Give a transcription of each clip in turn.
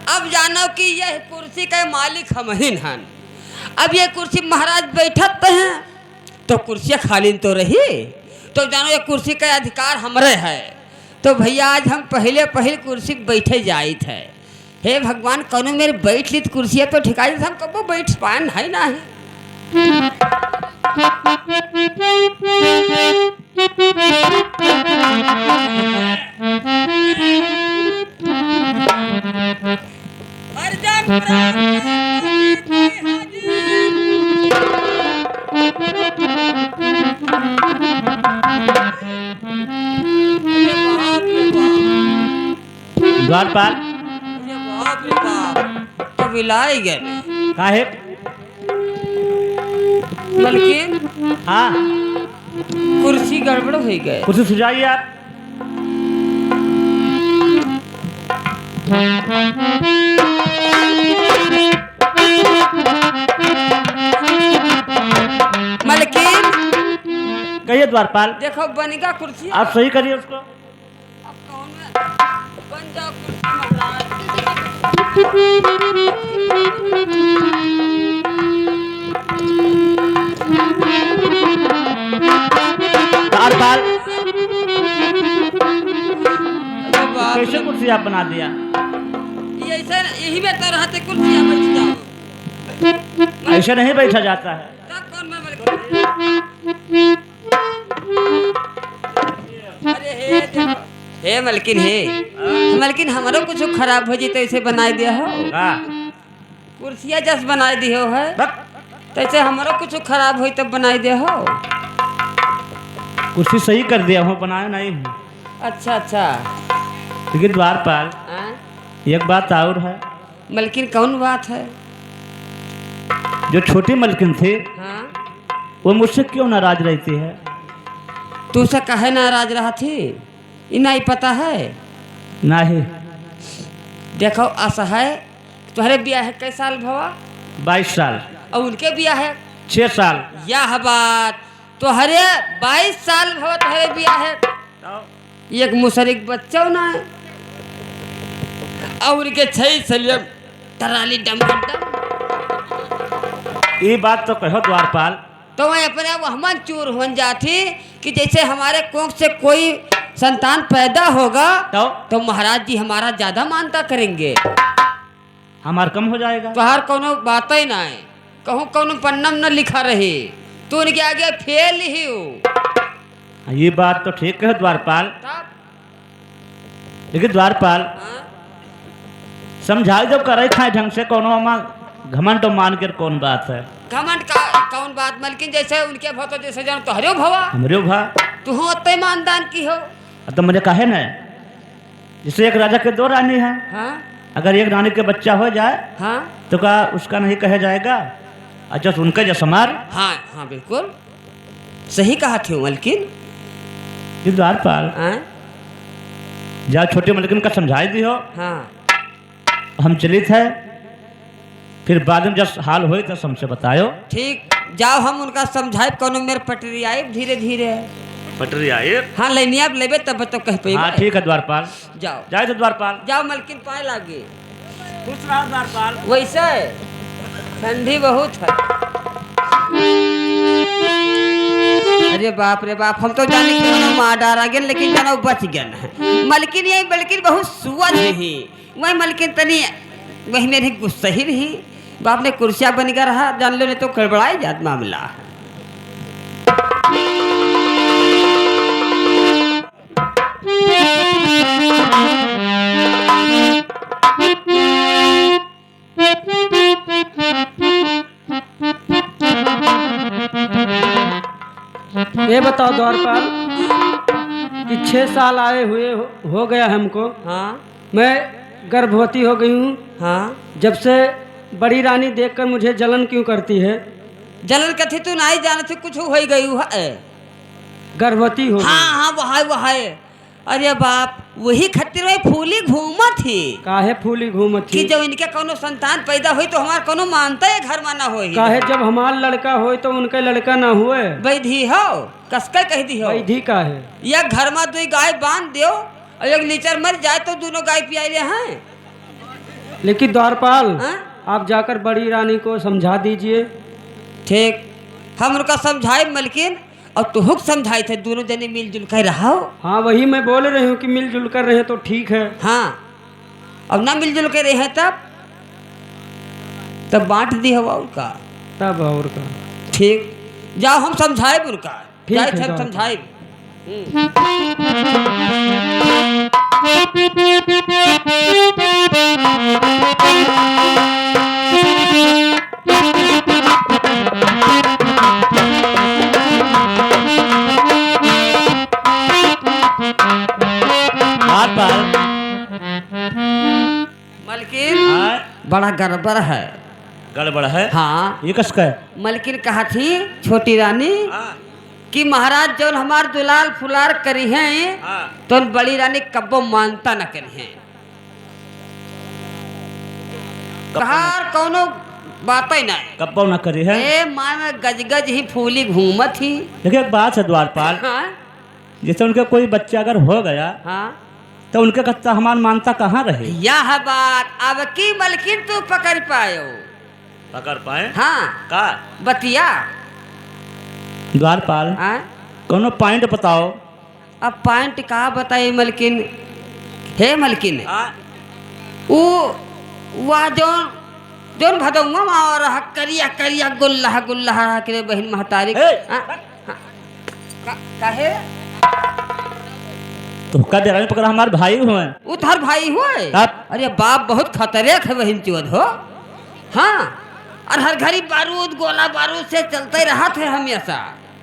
अब जानो कि यह कुर्सी के मालिक हम ही हन। अब ये कुर्सी महाराज बैठते हैं तो कुर्सियाँ खाली तो रही, तो जानो ये कुर्सी का अधिकार हमरे है। तो भैया आज हम पहले कुर्सी बैठे जाए थे। हे भगवान कौनो मेरे बैठ ली कुर्सियाँ तो ठिकाई हम कबो बैठ पान है ना है। द्वारपाल तो बिलाई गए काहे? मलकिन हाँ कुर्सी गड़बड़ हो गए। कुछ सुझाइए आप। मलकिन कहिए द्वारपाल। देखो बनेगा कुर्सी। आप सही करिए उसको। अब कौन है? बन जाओ कुर्सी द्वारपाल महाराज। कैसे कुर्सी आप बना दिया? ये ऐसा यही में तो रहते कुर्सी बैठ जाओ। ऐसे नहीं बैठा जाता है। तब कौन मैं मलकिन? अरे हे मलकिन हे मलकिन हमारो कुछ खराब हो जी तो ऐसे बनाए दिया हो। हाँ कुर्सियाँ जस बनाए दिए हो है बक तो ऐसे हमारो कुछ खराब हो तब बनाए दिया हो। कुर्सी सही कर दिया हूँ, बनाया नहीं हूँ। अच्छा अच्छा। लेकिन द्वारपाल हाँ? एक बात और है। मलकिन कौन बात है? जो छोटी मलकिन थी हाँ? वो मुझसे क्यों नाराज रहती है? तू से कहे नाराज रहा थी ये नहीं पता है? नहीं। देखो असहाय तुम्हारे ब्याह है कई साल भवा? 22 साल। और उनके ब्याह है 6 साल। यह बात तो हरे 22 साल भवा तुम्हारे ब्याह है। एक मुसरिक बच्चा ना है और के 6 साल तराली डम डम। ये बात तो कहो द्वारपाल। तो मैं अपने आप वहमन चूर हो जाती कि जैसे हमारे कोख से कोई संतान पैदा होगा तो महाराज जी हमारा ज्यादा मानता करेंगे। हमार कम हो जाएगा। तो हर कोनो बात ही ना है कहूँ कोनो पन्नम न लिखा रहे तो उनके आगे फेल ही हो। ये बात तो ठीक है द्वारपाल। तब लेकिन द्वारपाल हाँ? समझाई जब करे खाए ढंग से कोनो हमार घमंड तो मान कर कौन बात है? घमंड का कौन बात मलकिन जैसे उनके भतो जैसे जान तो हरियो भवा हमरे भा तू हो अत्ते मानदान की हो। तो मुझे कहे न जैसे एक राजा के 2 रानी हैं। हाँ अगर एक रानी के बच्चा हो जाए हाँ तो क्या उसका नहीं कहा जाएगा? अच्छा उनका जो समार। हाँ हाँ बिल्कुल सही कहा थे मलकिन। ये द्वारपाल हाँ जा छोटे मलकिन का समझाई दी हो। हाँ हम चली थे फिर बाद में जब हाल हो तो हमसे बतायो। ठीक जाओ हम उनका समझाए कोनो मेरे पटरी आए धीरे धीरे। पटरी आए। हाँ लेनिया लेबे तब तो कह पे। हाँ ठीक है द्वारपाल। जाओ जाए तो द्वारपाल। जाओ मलकिन पाए लागे। खुश रहो द्वारपाल। वैसे ठंडी बहुत है। अरे बाप हम तो जाने कि मनो मार डारा गया लेकिन जानो बच गया। मलकिन यही बल्कि बहुत सुअज रही वही मलकिन तनी वही मेरी गुस्सा ही रही। बाप ने कुर्सियाँ बन गया रहा जान लो नहीं तो गड़बड़ाए जात मामला। ये बताओ द्वारपाल कि 6 साल आए हुए हो गया हमको। हाँ मैं गर्भवती हो गई हूँ। हाँ जब से बड़ी रानी देखकर मुझे जलन क्यों करती है? जलन कथी तू नहीं जाने थे कुछ हो गई है गर्भवती हो हाँ हाँ वह अरे बाप वही खत्तिर में फूली घूमत थी। काहे फूली घूमत कि थी? जब इनके कोनो संतान पैदा हुई तो हमार कोनो मानता है घर में ना हो। काहे जब हमार लड़का हो तो उनके लड़का ना हुए? वैधी हो कसकर कह दी हो वैधी काहे? या घर में 2 गाय बांध दियो और एक लीटर मर जाए तो दोनों गाय पियाले हैं। लेकिन द्वारपाल हाँ? आप जाकर बड़ी रानी को समझा दीजिए। ठीक, हम उनका समझाए मलकिन, और तुहुक समझाए थे, दोनों जने मिलजुल कर रहो। हाँ वही मैं बोल रही हूँ कि मिलजुल कर रहे तो ठीक है। हाँ, अब ना मिलजुल कर रहे हैं तब बांट दी हवा उनका। तब और का ठीक, जाओ हम समझाए उनका, ठीक जाए है, थे जाओ। समझाए। द्वारपाल मलकिन हाँ, बड़ा गड़बड़ है। गड़बड़ है। हाँ, ये कसका है? मलकिन कहा थी छोटी रानी हाँ, कि महाराज जो हमार दुलाल फुलार करी हैं हाँ। तो बड़ी रानी कब्बो मानता न करी हैं। कहार कौनो बात ही नहीं। कब्बो न करी है। ए माँ में गजगज ही फूली घूमत ही। देखिए एक बात है द्वारपाल, हाँ जैसे उनके कोई बच्चा अगर हो गया हाँ, तो उनके कत्ता हमार मानता कहाँ रहे? यह बात अब की मलकिन तू पकड़ पायो। पकड़ पाए हाँ, का? बतिया। द्वारपाल हाँ, कोनो पॉइंट बताओ। अब पॉइंट का बताई मलकिन? हे मलकिन, हाँ, वो वह जोन जोन भदौआ में और करिया करिया गुल्ला गुल्ला के बहन महतारी। ए! हाँ, हाँ, काहे? तो का दे रहा पकड़ा हमारे भाई हुए। वो तार भाई हुए? अब? अरे बाप बहुत खतरनाक है बहन चोद हो। हाँ, और हर घड़ी बारूद गोला बारूद से चलते रहा थे हमेशा।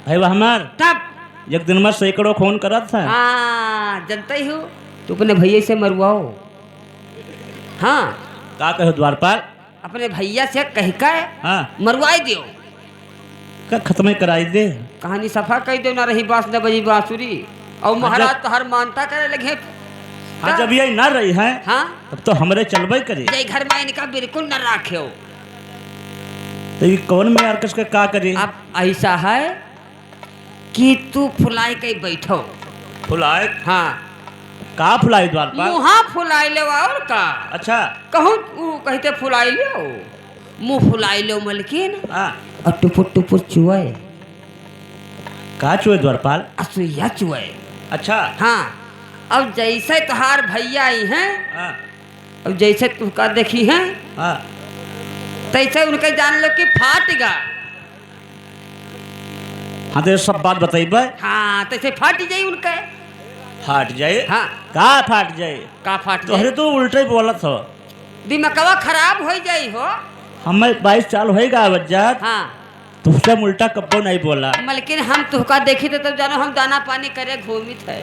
भाई वह हमार तब एक दिन में सैकड़ों खून करत था। हाँ जानते ही हो, तो अपने भैया से मरवाओ। हाँ, का कहो द्वारपाल? अपने भैया से कह के हाँ, मरवाई दियो। का खत्म ही कराई दे। कहानी सफा कह दो, ना रही बांस न बजी बांसुरी। और महाराज तो हर मानता करे लगे। हाँ, जब ये न रही है हाँ, तब तो हमरे चलबे करी। जय घर में इनका बिल्कुल न राख्यो। तो ये कौन में यार किसके का करी? अब ऐसा है कि तू फुलाई के बैठो। फुलाए? हाँ, का फुलाई द्वारपाल? मुहा फुलाई लो और का अच्छा। कहूँ वो कहते फुलाई लो, मुँह फुलाई लो मलकिन, हाँ, और टुपुर टुपुर चुए, का चुए द्वारपाल? असुइया चुए। अच्छा। हाँ, अब जैसे तुहार भैया आई हैं, हाँ, अब जैसे तुका देखी हैं, हाँ, तैसे उनके जान लो कि फाट गा। हाँ, तो ये सब बात बताइबे। हाँ, तैसे फाट जाई उनके। फाट जाए? हाँ, का फाट जाए? का फाट तो जाई? अरे तू उल्टे बोलत हो। दिमागवा खराब हो जाई हो। हमें 22 साल होएगा वज्जात। हाँ, तुझसे उल्टा कब्बो नहीं बोला। मलकिन हम तुहका देखी तो तब जानो हम दाना पानी करे घूमित है।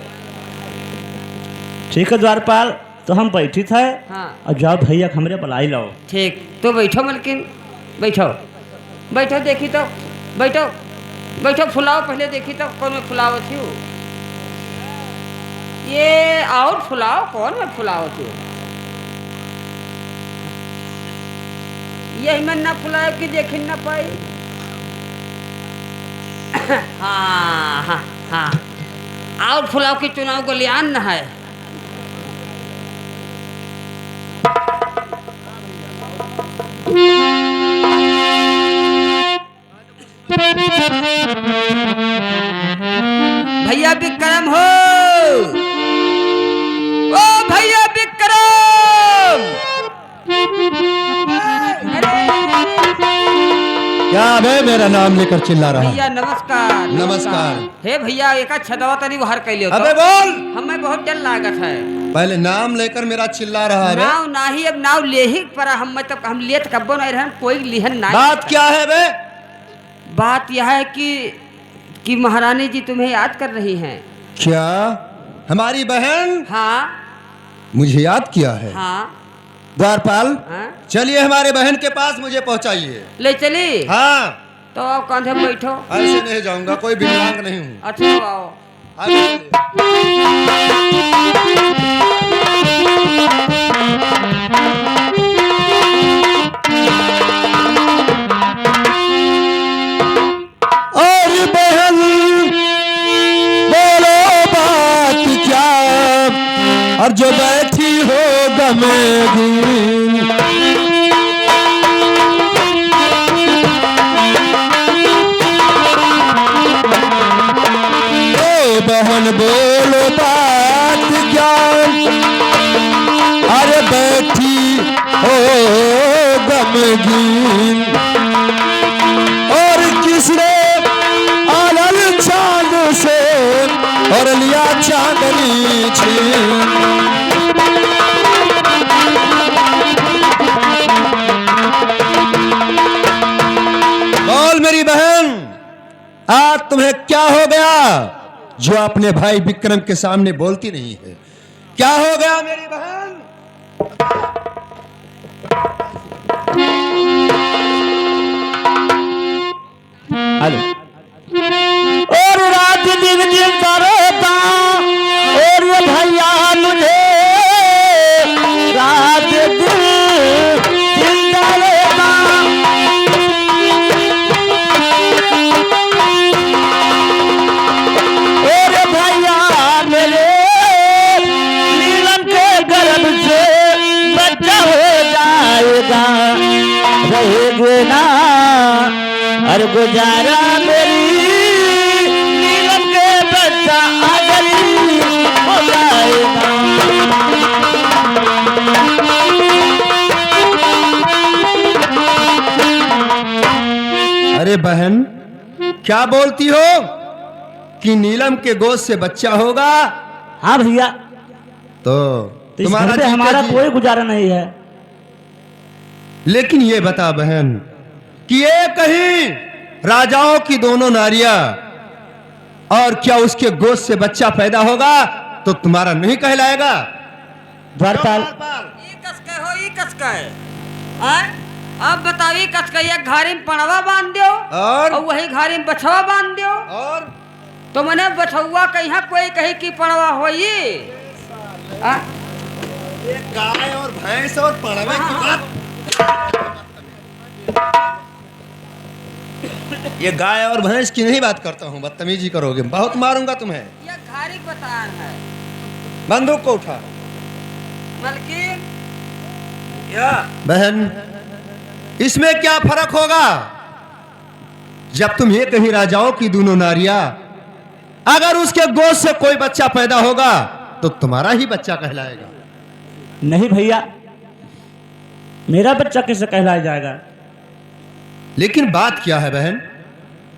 ठीक है द्वारपाल, तो हम बैठी थे। हाँ, और जाओ भैया के हमरे बुलाई लाओ। ठीक, तो बैठो मलकिन, बैठो बैठो, देखी तो बैठो बैठो, फुलाओ पहले देखी तो कौन में फुलाओ थी। ये और फुलाओ कौन में फुलाओ थी? यही में ना फुलाओ कि देखी ना पाई। हाँ हाँ हाँ, और फुलाओ की चुनाव को लियान न है। भैया विक्रम हो, ओ भैया विक्रम। क्या है मेरा नाम लेकर चिल्ला रहा? भैया नमस्कार। नमस्कार। हे भैया एक छदवा तनी बाहर कैलियो अबे बोल, हमें बहुत डर लागत है। पहले नाम लेकर मेरा चिल्ला रहा है बे? नाव नाही, अब नाव ले ही पर हम लेत कब्बो नहीं रहन, कोई लिहन ना। बात क्या है बे? बात यह है कि महारानी जी तुम्हें याद कर रही हैं। क्या हमारी बहन हाँ मुझे याद किया है? हाँ द्वारपाल, हाँ, चलिए हमारे बहन के पास मुझे पहुंचाइए। ले चली। हाँ, तो आप कंधे में बैठो। ऐसे नहीं जाऊंगा, कोई विकलांग नहीं हूँ। अच्छा आओ। आगे चलिए। और बहन बोलो बात क्या, और जो बैठी हो गमेगी रंगीन और किसने आलल चांद से और लिया चांदनी छीन। बोल मेरी बहन, आज तुम्हें क्या हो गया जो अपने भाई विक्रम के सामने बोलती नहीं है? क्या हो गया मेरी बहन? हेलो। और रात दिन जिंदा रहता और ये भैया मुझे रात दिन जिंदा रहता। और ये भैया मेरे नीलम के गर्भ से बच्चा हो जाएगा, रहेगे ना और गुजारा मेरी नीलम के बच्चा आगरी हो जाएगा। अरे बहन, क्या बोलती हो कि नीलम के गोद से बच्चा होगा? हाँ भैया, तो तो इस घर पे जीते हमारा जी। कोई गुजारा नहीं है। लेकिन ये बता बहन कि ये कहीं राजाओं की दोनों नारियां और क्या उसके गोद से बच्चा पैदा होगा तो तुम्हारा नहीं कहलाएगा? द्वारपाल, ई कसके हो, ई कसके आय? अब बताओ, ई कसके एक घारी में पड़वा बांध दो और वही घारी में बछवा बांध दो। और तो मने बछुआ कहीं कोई कहीं की पड़वा होई। गाय और भैंस और पड़वे की बात। ये गाय और भैंस की नहीं बात करता हूँ, बदतमीजी करोगे बहुत मारूंगा तुम्हें। ये घारी बतान है बंदूक को उठा। मलकिन। बहन, इसमें क्या फर्क होगा जब तुम ये कहीं राजाओं की दोनों नारियां, अगर उसके गोद से कोई बच्चा पैदा होगा तो तुम्हारा ही बच्चा कहलाएगा। नहीं भैया, मेरा बच्चा कैसे कहलाया जाएगा? लेकिन बात क्या है बहन?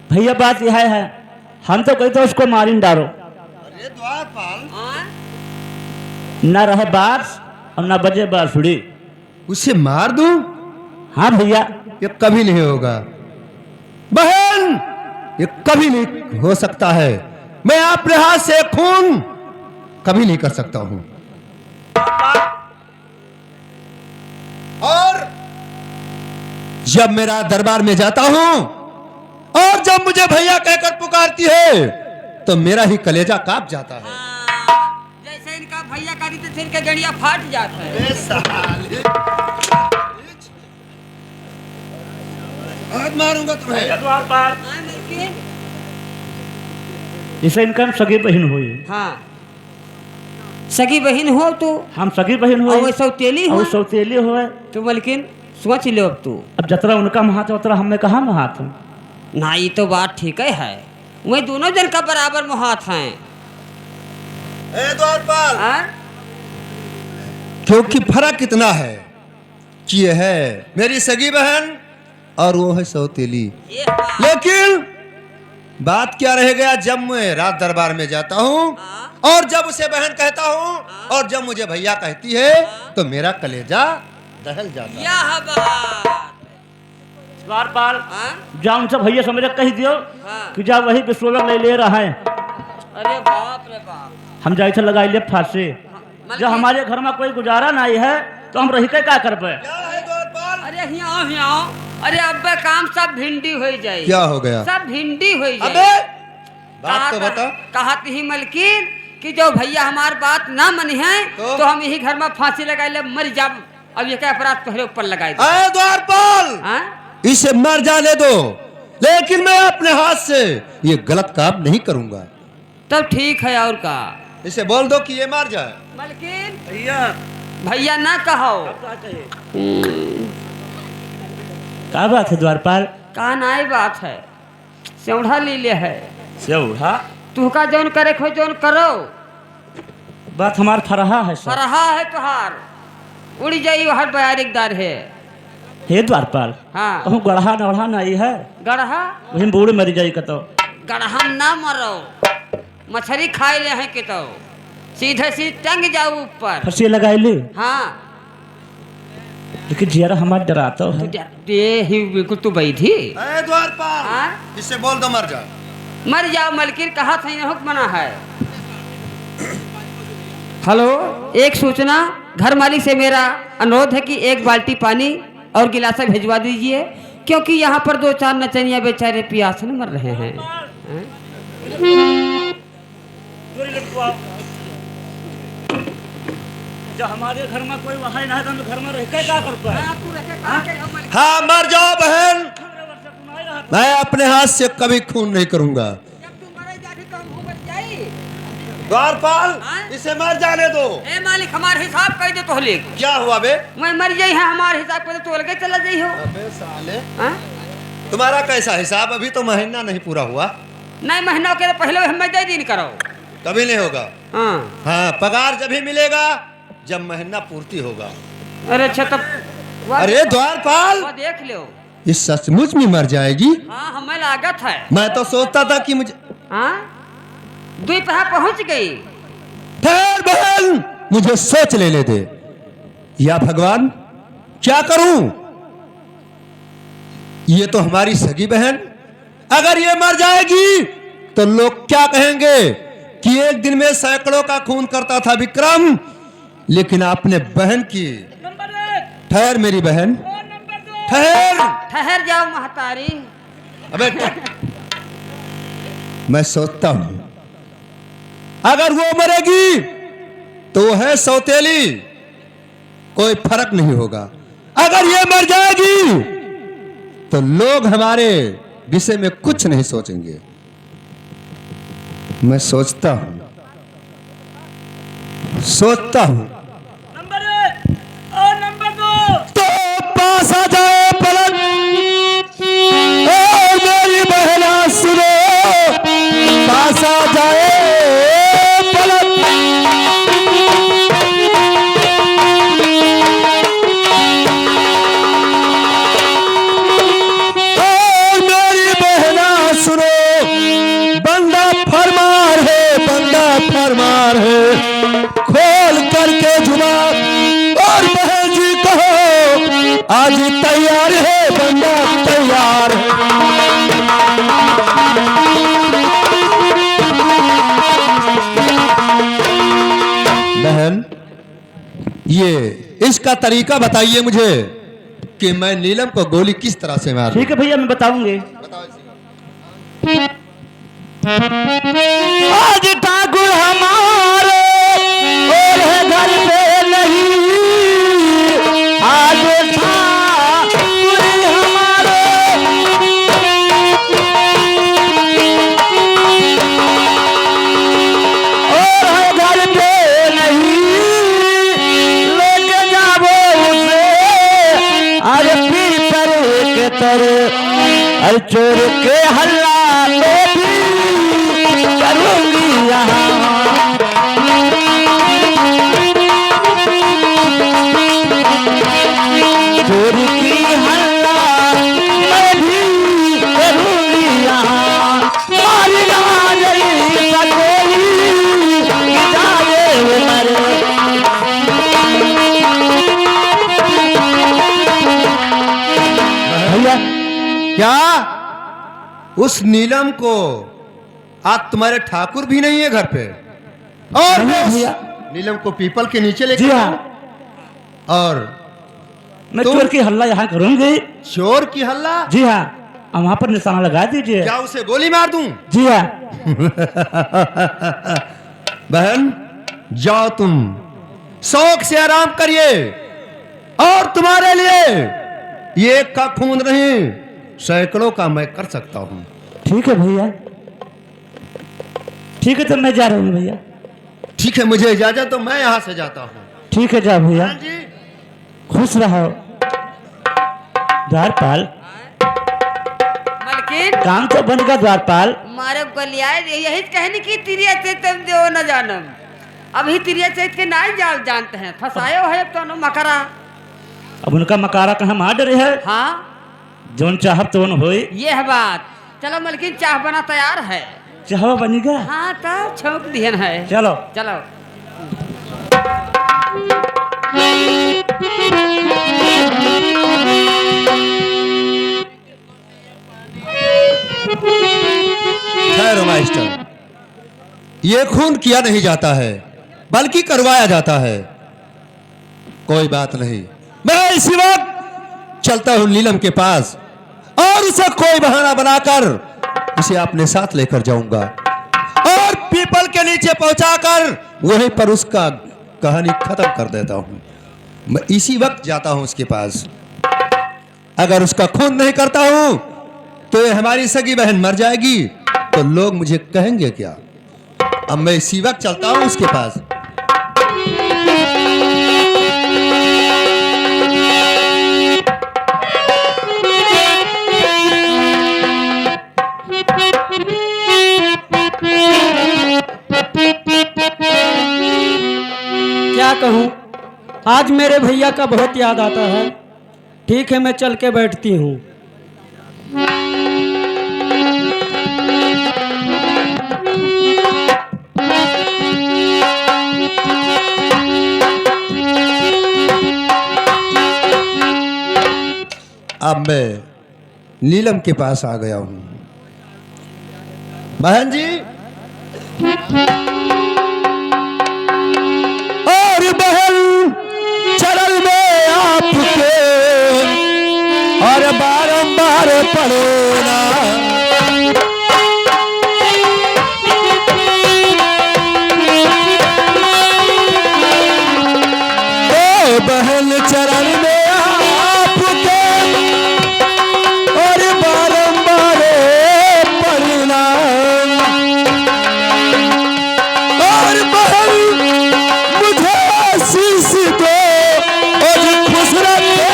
भैया बात यह है, हम तो कहते उसको मारिन डालो, अरे द्वारपाल, न रहे बास और न बजे बांसुरी। उसे मार दूं? हाँ भैया, ये कभी नहीं होगा बहन, ये कभी नहीं हो सकता है। मैं अपने हाथ से खून कभी नहीं कर सकता हूं। और जब मेरा दरबार में जाता हूं और जब मुझे भैया कहकर पुकारती है तो मेरा ही कलेजा कांप जाता है। जैसे इनका भैया का रीते से इनका गड़िया फाट जाता है। आज मारूंगा तुम्हें। हाँ, मलकिन। जिसे इनका हम सगी बहन हुई, हाँ, सगी बहन हो तो हम सगी बहन और वो हुई सौतेली हो और सौतेली हुए। तो मलकिन सोच लो अब तू। अब जतरा उनका महात उतरा हमें कहाँ महात? ना, ये तो बात ठीक है वही दोनों जन का बराबर मुहात हैं। ए द्वारपाल, हाँ? क्योंकि फर्क इतना है कि ये है मेरी सगी बहन और वो है सौतेली। ये बात। लेकिन बात क्या रह गया जब मैं रात दरबार में जाता हूँ और जब उसे बहन कहता हूँ और जब मुझे भैया कहती है तो मेरा कलेजा दहल जाता है। यह बात। द्वारपाल, हाँ? जा उनसे भैया समझ कह दियो हाँ। कि जा वही विश्वक ले रहा है। अरे बाप रे बाप। हम जाए थे लगाई ले फांसी। मलकिन। जब हमारे घर में कोई गुजारा नहीं है तो हम रही के क्या कर पे? क्या है द्वारपाल? अरे यहाँ अरे अब काम सब भिंडी हो जाए। क्या हो गया? सब भिंडी हो अबे जाए। बात तो बता। कहत ही मलकिन कि जो भैया हमार बात ना मनी है तो हम यही घर में फांसी लगा ले, मर जाब। अब ये क्या अपराध तुम्हारे ऊपर लगाए दो। अरे द्वारपाल, हाँ? इसे मर जाने दो, लेकिन मैं अपने हाथ से ये गलत काम नहीं करूंगा। तब ठीक है, और का इसे बोल दो कि ये मार जाए। मलकिन भैया भैया ना कहो। क्या बात है द्वारपाल? कहा नाई बात है, सेवढ़ा ले ले है। सेवढ़ा तू का जौन करे खो जौन करो। बात हमार फरहा है सर। फरहा है तुहार, उड़ जाई हर बयारिकदार है। हे द्वारपाल हाँ कहूँ गढ़ा नढ़ा नहीं है गढ़हा वही बूढ़ मरी जाई कतो गढ़हा ना मरो मछली खाए ले हैं के तो सीधे सीधे टंग जाओ ऊपर फंसी लगाई ली हाँ लेकिन जियारा हमारा डराता तू है ये ही बिल्कुल तू बैठी ए द्वारपाल हाँ? इससे बोल दो मर जा। मर जाओ मलकिन कहा था यह मना है। हेलो एक सूचना घर मालिक से मेरा अनुरोध है कि एक बाल्टी पानी और गिलासा भिजवा दीजिए क्योंकि यहाँ पर 2-4 नचनिया बेचारे प्यास में मर रहे हैं। हैं? जो हमारे घर में कोई वहाँ ना तो घर में रह के क्या करता है हाँ मर जाओ बहन, मैं अपने हाथ से कभी खून नहीं करूंगा। द्वारपाल इसे मर जाने दो। ए मालिक हमारे हिसाब कर दे तोहले क्या हुआ बे? मैं मर जाई है हमारे हिसाब कर दे तोल के चला जाई हो। अबे साले हाँ? तुम्हारा कैसा हिसाब? अभी तो महीना नहीं पूरा हुआ। नहीं महीना के पहले हम दे दिन करो। कभी नहीं होगा। हाँ हाँ पगार जब ही मिलेगा जब महीना पूर्ति होगा। अरे अच्छा तब अरे द्वारपाल वो देख लो ये सचमुच में मर जाएगी? हाँ हमें लागत है। मैं तो सोचता था कि मुझे हाँ 2 पहा पहुंच गई। ठहर बहन, मुझे सोच लेने दे। या भगवान क्या करूं? ये तो हमारी सगी बहन, अगर ये मर जाएगी तो लोग क्या कहेंगे कि एक दिन में सैकड़ों का खून करता था विक्रम, लेकिन आपने बहन की। ठहर मेरी बहन, ठहर। ठहर जाओ महतारी। अबे मैं सोचता हूं अगर वो मरेगी तो वो है सौतेली, कोई फर्क नहीं होगा। अगर ये मर जाएगी तो लोग हमारे विषय में कुछ नहीं सोचेंगे। मैं सोचता हूं नंबर 1 और नंबर 2 तो पास आ जाए पलक। ओ मेरी बहना सुनो, पास आ जाए पलक। ओ मेरी बहना सुनो, बंदा फरमार है, बंदा फरमार है, खोल करके जुबान और बहन जी कहो आज तैयार है, बंदा तैयार है। बहन ये इसका तरीका बताइए मुझे कि मैं नीलम को गोली किस तरह से मारूं। ठीक है भैया मैं बताऊंगी। आज ठाकुर हमारे और है घर पे नहीं, आज ठाकुर हमारे और है घर पे नहीं, लेके जाओ उसे आज पीपर के तरह, अरे चोर के हल्ला में भी करूंगी यहाँ। चोर की हल्ला मैं भी करूंगी यहाँ, मारी ना गई सकोली जाए वो मरे। भैया क्या उस नीलम को आज तुम्हारे ठाकुर भी नहीं है घर पे? और मैं उस नीलम को पीपल के नीचे लेके जी हाँ और मैं तुम- चोर की हल्ला यहाँ करूंगी। चोर की हल्ला? जी हाँ अब वहाँ पर निशाना लगा दीजिए। क्या उसे गोली मार दूं? जी हाँ बहन जाओ तुम शौक से आराम करिए, और तुम्हारे लिए एक का खून नहीं सैकड़ों का मैं कर सकता हूं। ठीक है भैया, ठीक है तो मैं जा रहा हूँ भैया। ठीक है मुझे इजाजत तो मैं यहां से जाता हूं। ठीक है जा भैया, हाँ जी खुश रहो। द्वारपाल मलकिन काम तो बन गया द्वारपाल। मारे गलियाए यही कहनी की तिरिया से तुम जो न जानम, अभी तिरिया चैत के ना जाल जानते हैं, फंसायो है तो नो मकरा। अब उनका मकारा कहाँ मार डरे है, हाँ जौन चाहब तो होई। ये है बात। चलो मलकिन चाह बना तैयार है। चाहवा बनेगा। हाँ तो छौंक दिहन है। चलो चलो खैर मास्टर, ये खून किया नहीं जाता है बल्कि करवाया जाता है। कोई बात नहीं, मैं इसी वक्त चलता हूं नीलम के पास और उसे कोई बहाना बनाकर उसे अपने साथ लेकर जाऊंगा और पीपल के नीचे पहुंचाकर वहीं पर उसका कहानी खत्म कर देता हूं। मैं इसी वक्त जाता हूं उसके पास। अगर उसका खून नहीं करता हूं तो ये हमारी सगी बहन मर जाएगी तो लोग मुझे कहेंगे क्या। अब मैं इसी वक्त चलता हूं उसके पास। क्या कहूँ, आज मेरे भैया का बहुत याद आता है। ठीक है, मैं चल के बैठती हूँ। अब मैं नीलम के पास आ गया हूं। बहन जी और बहन चरण में आपके और बारंबार पड़ो ना। ओ बहन चरण में आपके और बारंबार पड़ना। और बहन मुझे आशीष दो और खुश रखे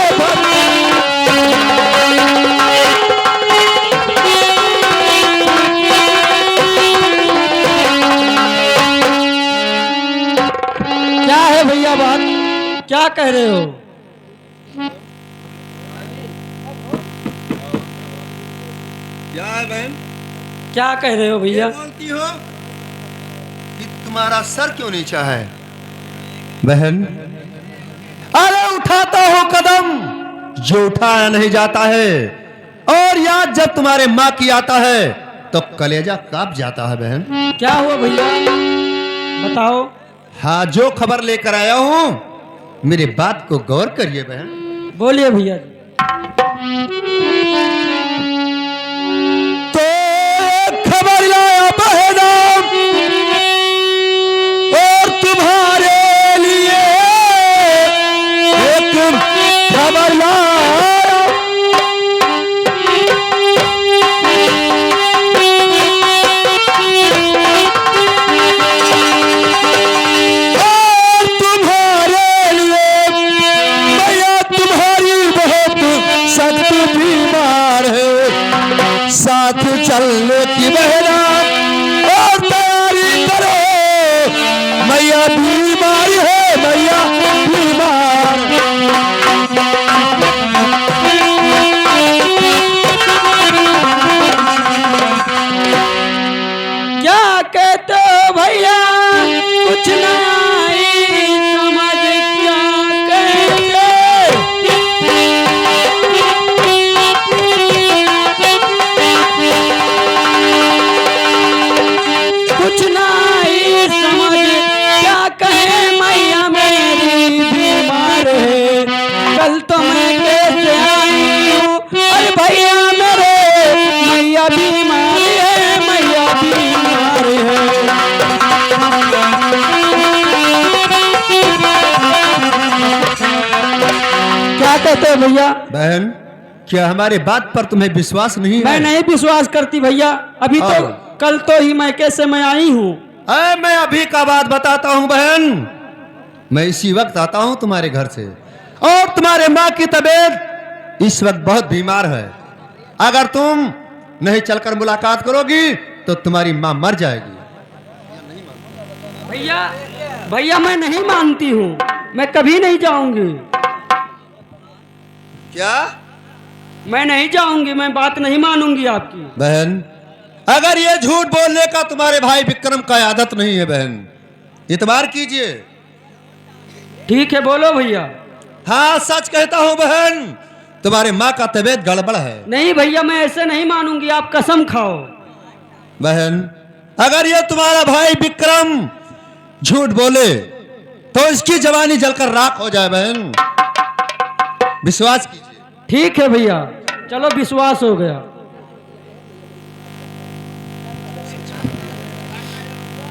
क्या है भैया बात, क्या कह रहे हो? क्या है बहन? क्या कह रहे हो भैया? बोलती हो कि तुम्हारा सर क्यों नीचा है बहन? अरे उठाता हो कदम जो उठाया नहीं जाता है और याद जब तुम्हारे माँ की आता है तो कलेजा कांप जाता है बहन। क्या हुआ भैया, बताओ। हाँ, जो खबर लेकर आया हूं मेरी बात को गौर करिए बहन। बोलिए भैया जी। तो एक खबर लाया बहना और तुम्हारे लिए एक खबर लाया। और तुम्हारे लिए भैया तुम्हारी बहुत सख्त बीमार है, साथ चलने की बहना और तैयारी करो। मैया बीमार है, मैया बीमार। क्या कहते हो भैया, कुछ नहीं समझ क्या कहते। कुछ नहीं समझ क्या कहे, मैया मेरी बीमार है। कल तो मैं कैसे आई हूँ, अरे भैया मेरे मैया बीमार है, मैया बीमार है। क्या कहते हो भैया? बहन, क्या हमारे बात पर तुम्हें विश्वास नहीं मैं है? नहीं विश्वास करती भैया, अभी तो हाँ। कल तो ही मैं कैसे मैं आई हूँ। मैं अभी का बात बताता हूँ बहन। मैं इसी वक्त आता हूँ तुम्हारे घर से और तुम्हारे माँ की तबीयत इस वक्त बहुत बीमार है। अगर तुम नहीं चलकर मुलाकात करोगी तो तुम्हारी माँ मर जाएगी। भैया भैया मैं नहीं मानती हूँ, मैं कभी नहीं जाऊंगी। क्या? मैं नहीं जाऊंगी, मैं बात नहीं मानूंगी आपकी। बहन, अगर ये झूठ बोलने का तुम्हारे भाई विक्रम का आदत नहीं है बहन, इतबार कीजिए। ठीक है, बोलो भैया। हाँ सच कहता हूँ बहन, तुम्हारे माँ का तबीयत गड़बड़ है। नहीं भैया, मैं ऐसे नहीं मानूंगी, आप कसम खाओ। बहन, अगर ये तुम्हारा भाई विक्रम झूठ बोले तो इसकी जवानी जलकर राख हो जाए बहन, विश्वास कीजिए। ठीक है भैया, चलो विश्वास हो गया।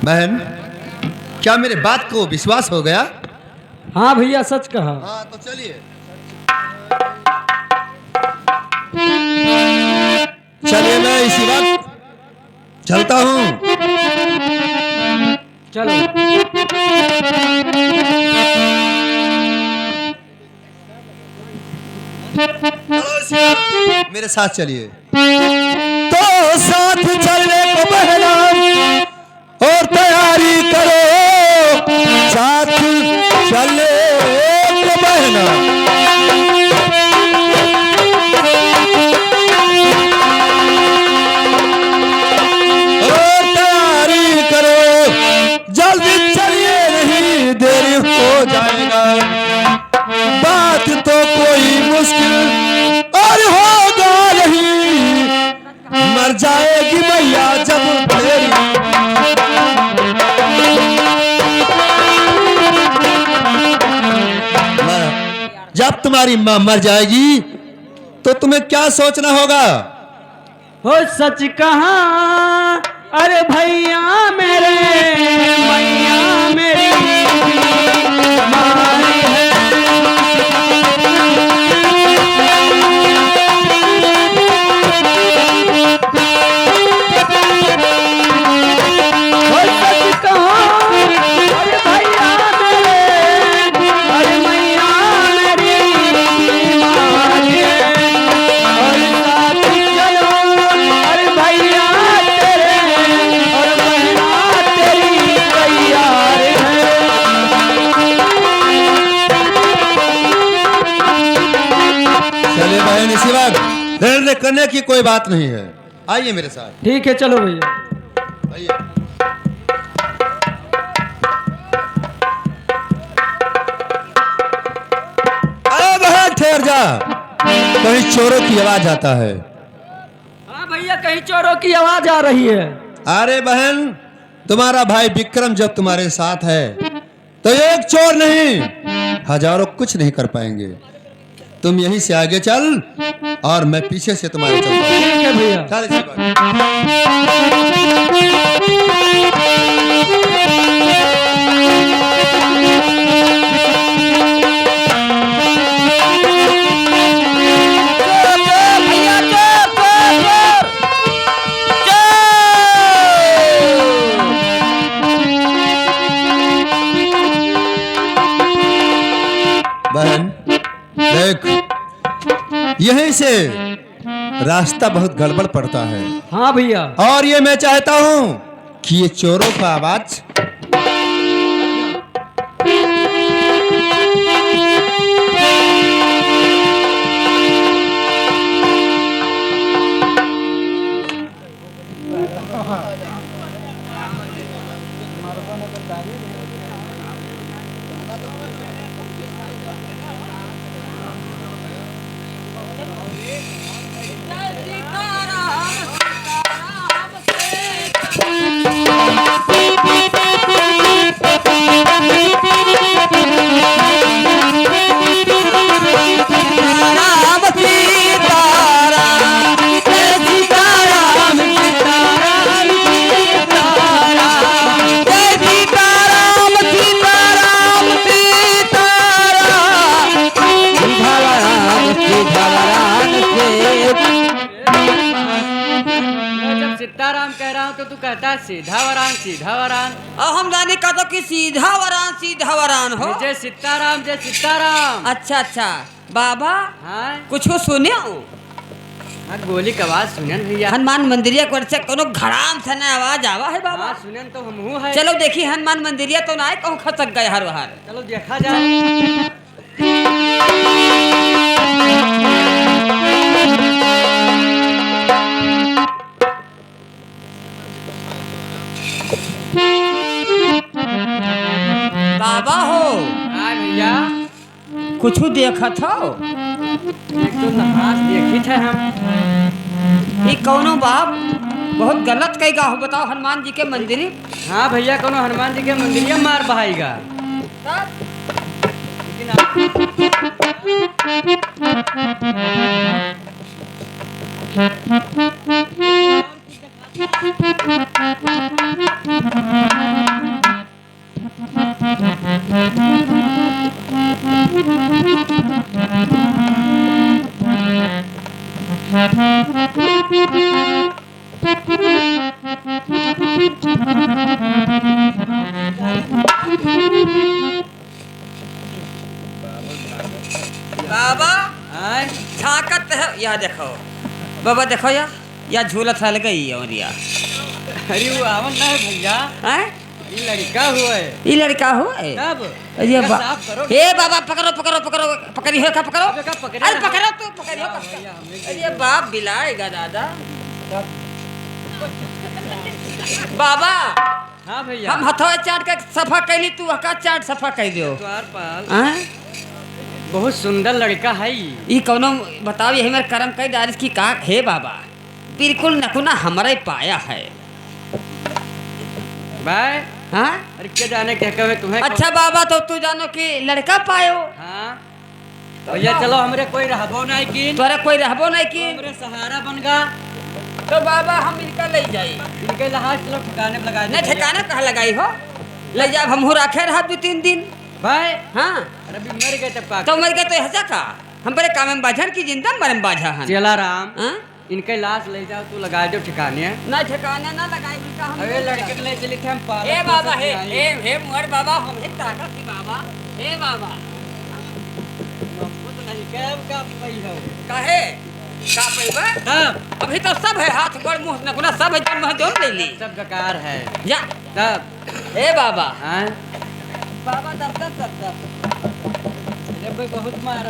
बहन, क्या मेरे बात को विश्वास हो गया? हाँ भैया, सच कहा। हाँ तो चलिए। चलिए मैं इसी वक्त चलता हूँ। चलो। चलो इसी वक्त मेरे साथ चलिए। तो साथ चलने को बहना और तैयारी करो, साथ चलने को बहना। और तैयारी करो, जल्दी चलिए, नहीं देरी हो जाएगा। बात तो कोई मुश्किल और होगा नहीं, मर जाएगी मैया जब तेरी। जब तुम्हारी मां मर जाएगी तो तुम्हें क्या सोचना होगा? हो सच कहा, अरे भैया मेरे, मैया मेरी मारी है। हो सच कहा, अरे भैया मेरे, अरे मैया मेरी मारी है। और साथ चलो, अरे भैया तेरे, और बहना तेरी तैयार है। चलिए बहन, इसी वक्त निर्णय करने की कोई बात नहीं है, आइए मेरे साथ। ठीक है, चलो भैया। आइए। अरे बहन ठहर जा, कहीं चोरों की आवाज आता है। हाँ भैया, कहीं चोरों की आवाज आ रही है। अरे बहन, तुम्हारा भाई विक्रम जब तुम्हारे साथ है तो एक चोर नहीं हजारों कुछ नहीं कर पाएंगे। तुम यहीं से आगे चल और मैं पीछे से तुम्हारे चलता हूं। ठीक है भैया। चल इसी बात। भैया चोर, चोर, बहन देख, यहीं से रास्ता बहुत गड़बड़ पड़ता है हाँ भैया। और ये मैं चाहता हूं कि ये चोरों का आवाज सीताराम कह रहा हूँ तो तू कहता है सीधा वरान, सीधा वरान। और हम जाने का तो कि सीधा वरान हो। जय सीताराम, जय सीताराम। अच्छा अच्छा बाबा, हाँ कुछ सुने हाँ, गोली का आवाज सुनन भैया। हनुमान मंदिरिया को से कोनो घड़ाम से ना आवाज आवा है बाबा। हाँ सुनन तो हमहू है। चलो देखी हनुमान मंदिरिया तो ना कहूँ खसक गए हर वहार। चलो देखा जाए। कुछ देखत हो? एक तो नहास देखी थे हम। ये कौनो बाप बहुत गलत कहेगा हो, बताओ हनुमान जी के मंदिर। हाँ भैया कोनो हनुमान जी के मंदिरिया मार बहाईगा। बाबा आय झाकत है, या देखो बाबा, देखो या झूलत हल गई और या अरे वो आवन ना है भैया, हैं? ये लड़का हुआ है। ये लड़का हो है? कब? अरे इसका साफ करो। हे बाबा, पकड़ो पकड़ो पकड़ो, पकड़ी हो का पकड़ो। अबे का पकड़े अरे ना। पकड़ो तू, पकड़ियो हाँ भैया, हमें भी। अरे बाप बिलाएगा दादा। बाबा हाँ भैया। हम हथवा चाट के सफा कैली, तू हका चाट सफा कर दियो। द्वारपाल हैं? बहुत सुंदर लड़का है। ई कौनो बताओ, यही मेरे कर्म कई दारिश की का हे बाबा, बिल्कुल नकुना हमारे पाया है। भाई हाँ अरे क्या जाने क्या कहे तुम्हें। अच्छा बाबा, तो तू जानो कि लड़का पायो, हाँ भैया चलो हमरे कोई रहबो नहीं की, तोरा कोई रहबो नहीं कि, हमरे सहारा बन गा। तो बाबा हम इनका ले जाई। इनके लहाज चलो ठिकाने पे लगा नहीं ठिकाना कहाँ लगाई हो, ले जा, हमहू रखे रहा 2-3 दिन। भाई हाँ अरे अभी मर गए तब का। तो मर गए तो हंसा का, हम बड़े काम में बाझन की जिंदा मरे में बाझा हन। चला राम हाँ? इनके लाश ले जाओ, तू लगा दो ठिकाने। ना ठिकाना ना लगाई इनका हम। अरे लड़के को ले चली थे हम पालक। हे बाबा, फूल हे सब हे हे मुहर बाबा, हम एक ताकत थी बाबा। हे बाबा खुद नहीं कब का पई हो। काहे का पैबा, तब अभी तो सब है, हाथ गोड़ मुंह नकुना सब है, जब जोड़ ले ली सब बेकार है। जा। तब हे बाबा, हाँ बाबा दब दब दब दब। अरे भाई बहुत मार